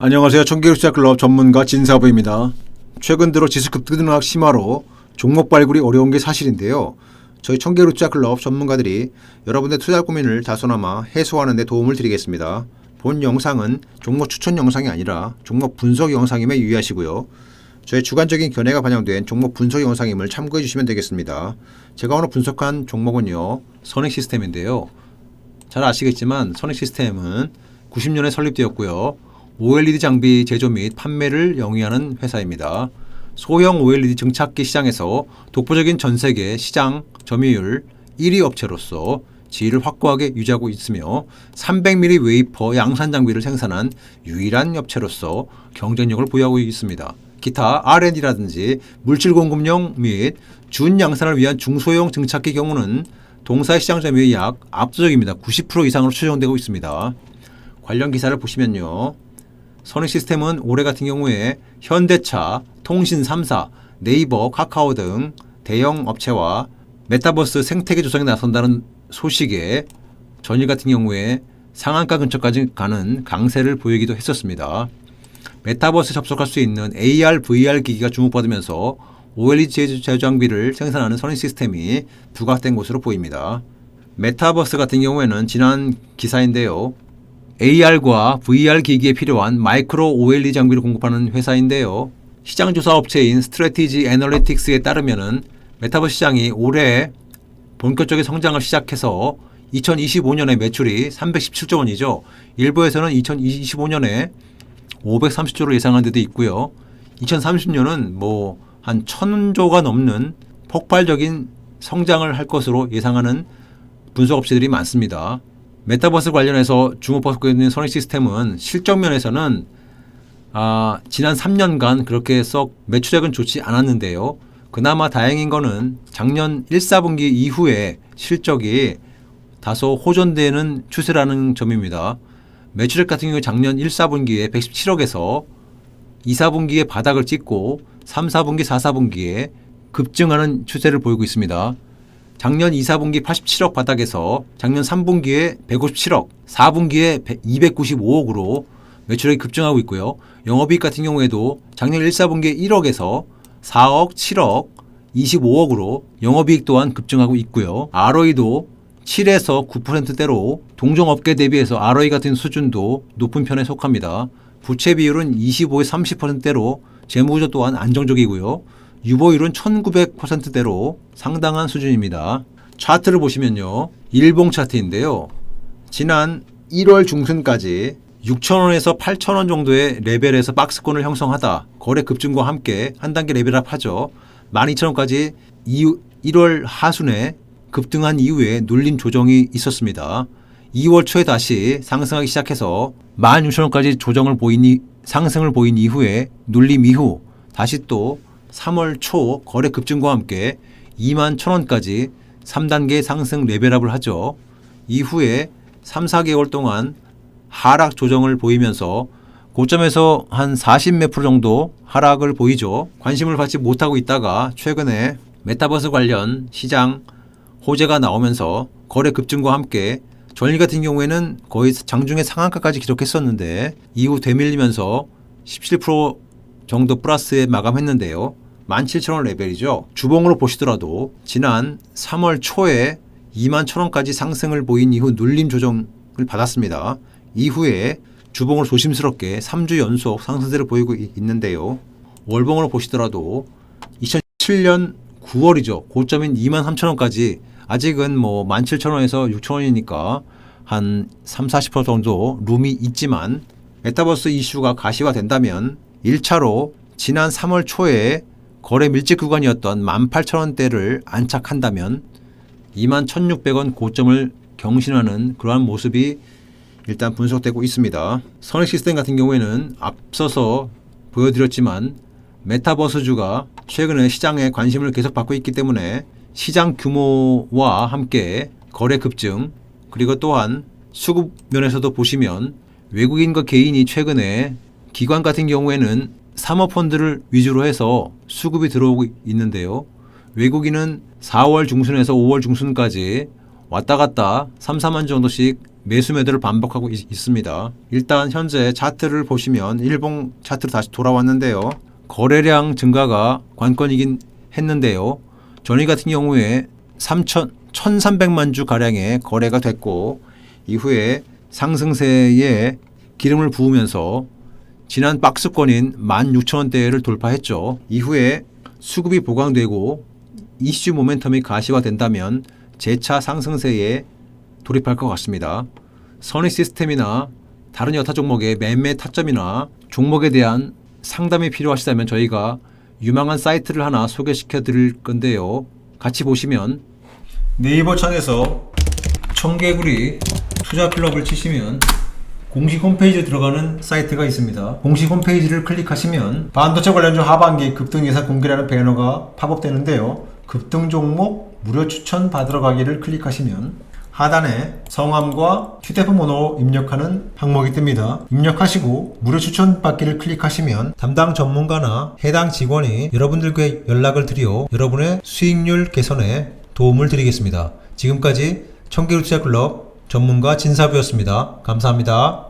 안녕하세요. 청계루시작클럽 전문가 진사부입니다. 최근 들어 지수급 뜨등락 심화로 종목 발굴이 어려운 게 사실인데요. 저희 청계루시작클럽 전문가들이 여러분의 투자 고민을 다소나마 해소하는 데 도움을 드리겠습니다. 본 영상은 종목 추천 영상이 아니라 종목 분석 영상임에 유의하시고요. 저희 주관적인 견해가 반영된 종목 분석 영상임을 참고해 주시면 되겠습니다. 제가 오늘 분석한 종목은요, 선익시스템인데요. 잘 아시겠지만 선익시스템은 90년에 설립되었고요. OLED 장비 제조 및 판매를 영위하는 회사입니다. 소형 OLED 증착기 시장에서 독보적인 전세계 시장 점유율 1위 업체로서 지위를 확고하게 유지하고 있으며 300mm 웨이퍼 양산 장비를 생산한 유일한 업체로서 경쟁력을 보유하고 있습니다. 기타 R&D라든지 물질 공급용 및 준 양산을 위한 중소형 증착기 경우는 동사 시장 점유율이 약 압도적입니다. 90% 이상으로 추정되고 있습니다. 관련 기사를 보시면요. 선익시스템은 올해 같은 경우에 현대차, 통신 3사, 네이버, 카카오 등 대형 업체와 메타버스 생태계 조성에 나선다는 소식에 전일 같은 경우에 상한가 근처까지 가는 강세를 보이기도 했었습니다. 메타버스 접속할 수 있는 AR, VR 기기가 주목받으면서 OLED 제조 장비를 생산하는 선익시스템이 부각된 것으로 보입니다. 메타버스 같은 경우에는 지난 기사인데요. AR과 VR 기기에 필요한 마이크로 OLED 장비를 공급하는 회사인데요. 시장조사 업체인 스트래티지 애널리틱스에 따르면은 메타버스 시장이 올해 본격적인 성장을 시작해서 2025년에 매출이 317조 원이죠. 일부에서는 2025년에 530조를 예상한 데도 있고요. 2030년은 한 1000조가 넘는 폭발적인 성장을 할 것으로 예상하는 분석업체들이 많습니다. 메타버스 관련해서 주목받고 있는 선익시스템은 실적 면에서는 지난 3년간 그렇게 썩 매출액은 좋지 않았는데요. 그나마 다행인 거는 작년 1, 4분기 이후에 실적이 다소 호전되는 추세라는 점입니다. 매출액 같은 경우 작년 1, 4분기에 117억에서 2, 4분기에 바닥을 찍고 3, 4분기, 4, 4분기에 급증하는 추세를 보이고 있습니다. 작년 2, 4분기 87억 바닥에서 작년 3분기에 157억, 4분기에 295억으로 매출액이 급증하고 있고요. 영업이익 같은 경우에도 작년 1, 4분기에 1억에서 4억, 7억, 25억으로 영업이익 또한 급증하고 있고요. ROE도 7에서 9%대로 동종업계 대비해서 ROE 같은 수준도 높은 편에 속합니다. 부채 비율은 25에서 30%대로 재무구조 또한 안정적이고요. 유보율은 1900%대로 상당한 수준입니다. 차트를 보시면요. 일봉 차트인데요. 지난 1월 중순까지 6,000원에서 8,000원 정도의 레벨에서 박스권을 형성하다 거래 급증과 함께 한 단계 레벨업하죠. 12,000원까지 1월 하순에 급등한 이후에 눌림 조정이 있었습니다. 2월 초에 다시 상승하기 시작해서 16,000원까지 상승을 보인 이후에 눌림 이후 다시 또 3월 초 거래 급증과 함께 21,000원까지 3단계 상승 레벨업을 하죠. 이후에 3, 4개월 동안 하락 조정을 보이면서 고점에서 한 40몇 프로 정도 하락을 보이죠. 관심을 받지 못하고 있다가 최근에 메타버스 관련 시장 호재가 나오면서 거래 급증과 함께 전일 같은 경우에는 거의 장중에 상한가까지 기록했었는데 이후 되밀리면서 17% 정도 플러스에 마감했는데요. 17,000원 레벨이죠. 주봉으로 보시더라도 지난 3월 초에 21,000원까지 상승을 보인 이후 눌림 조정을 받았습니다. 이후에 주봉으로 조심스럽게 3주 연속 상승세를 보이고 있는데요. 월봉으로 보시더라도 2017년 9월이죠. 고점인 23,000원까지 아직은 17,000원에서 6,000원이니까 한 3, 40% 정도 룸이 있지만 메타버스 이슈가 가시화된다면 1차로 지난 3월 초에 거래 밀집 구간이었던 18,000원대를 안착한다면 21,600원 고점을 경신하는 그러한 모습이 일단 분석되고 있습니다. 선익시스템 같은 경우에는 앞서서 보여드렸지만 메타버스주가 최근에 시장에 관심을 계속 받고 있기 때문에 시장 규모와 함께 거래 급증 그리고 또한 수급 면에서도 보시면 외국인과 개인이 최근에 기관 같은 경우에는 사모펀드를 위주로 해서 수급이 들어오고 있는데요. 외국인은 4월 중순에서 5월 중순까지 왔다 갔다 3, 4만 정도씩 매수 매도를 반복하고 있습니다. 일단 현재 차트를 보시면 일봉 차트로 다시 돌아왔는데요. 거래량 증가가 관건이긴 했는데요. 전일 같은 경우에 1,300만 주 가량의 거래가 됐고 이후에 상승세에 기름을 부으면서 지난 박스권인 16,000원대를 돌파했죠. 이후에 수급이 보강되고 이슈 모멘텀이 가시화된다면 재차 상승세에 돌입할 것 같습니다. 선익 시스템이나 다른 여타 종목의 매매 타점이나 종목에 대한 상담이 필요하시다면 저희가 유망한 사이트를 하나 소개시켜 드릴 건데요. 같이 보시면 네이버 창에서 청개구리 투자클럽을 치시면 공식 홈페이지에 들어가는 사이트가 있습니다. 공식 홈페이지를 클릭하시면 반도체 관련주 하반기 급등 예상 공개라는 배너가 팝업되는데요. 급등 종목 무료 추천 받으러 가기를 클릭하시면 하단에 성함과 휴대폰 번호 입력하는 항목이 뜹니다. 입력하시고 무료 추천 받기를 클릭하시면 담당 전문가나 해당 직원이 여러분들께 연락을 드려 여러분의 수익률 개선에 도움을 드리겠습니다. 지금까지 청개구리 투자클럽 전문가 진사부였습니다. 감사합니다.